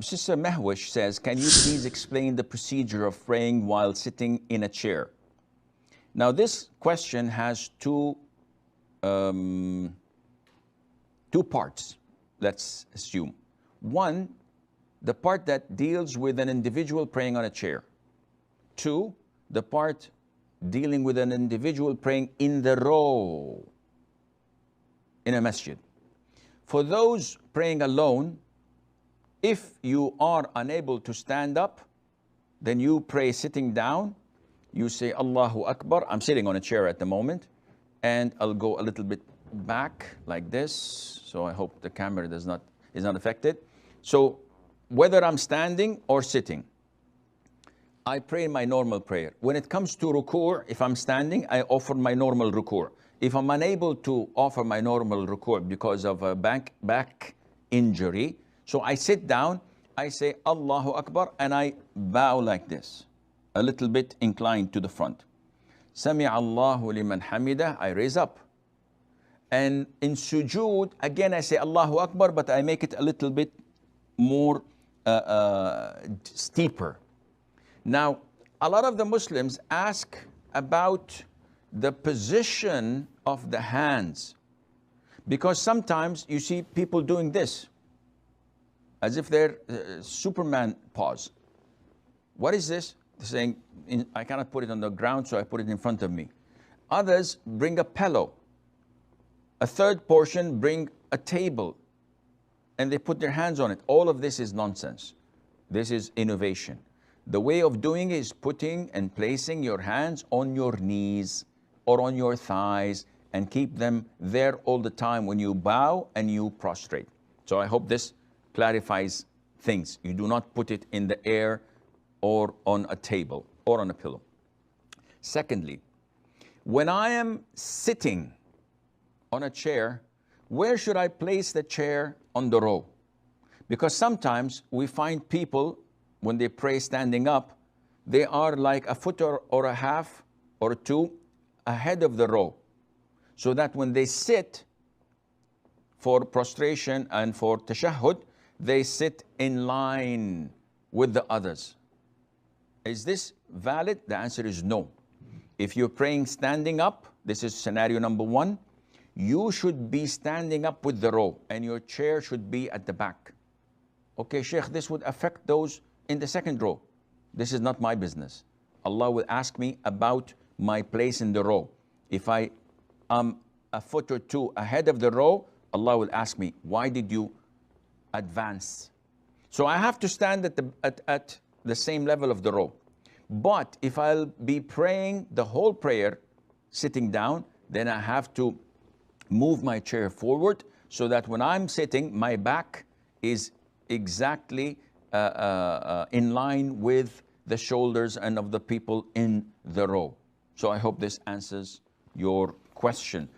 Sister Mahwish says, can you please explain the procedure of praying while sitting in a chair? Now, this question has two parts, let's assume. One, the part that deals with an individual praying on a chair. Two, the part dealing with an individual praying in the row in a masjid. For those praying alone, if you are unable to stand up, then you pray sitting down. You say Allahu Akbar. I'm sitting on a chair at the moment, and I'll go a little bit back like this. So I hope the camera is not affected. So whether I'm standing or sitting, I pray my normal prayer. When it comes to ruku', if I'm standing, I offer my normal ruku'. If I'm unable to offer my normal ruku' because of a back injury, so I sit down, I say Allahu Akbar, and I bow like this, a little bit inclined to the front. Sami Allahu liman hamidah, I raise up. And in sujood, again I say Allahu Akbar, but I make it a little bit more steeper. Now, a lot of the Muslims ask about the position of the hands, because sometimes you see people doing this, as if they're Superman pose. What is this? They're saying, I cannot put it on the ground, so I put it in front of me. Others bring a pillow. A third portion bring a table, and they put their hands on it. All of this is nonsense. This is innovation. The way of doing is putting and placing your hands on your knees or on your thighs and keep them there all the time when you bow and you prostrate. So I hope this clarifies things. You do not put it in the air or on a table or on a pillow. Secondly, when I am sitting on a chair, where should I place the chair on the row? Because sometimes we find people, when they pray standing up, they are like a foot or a half or two ahead of the row, so that when they sit for prostration and for tashahhud, they sit in line with the others. Is this valid? The answer is no. If you're praying standing up, this is scenario number one, you should be standing up with the row and your chair should be at the back. Okay, Sheikh, this would affect those in the second row. This is not my business. Allah will ask me about my place in the row. If I am a foot or two ahead of the row, Allah will ask me, why did you advance? So I have to stand at the same level of the row. But if I'll be praying the whole prayer sitting down, then I have to move my chair forward so that when I'm sitting, my back is exactly in line with the shoulders and of the people in the row. So I hope this answers your question.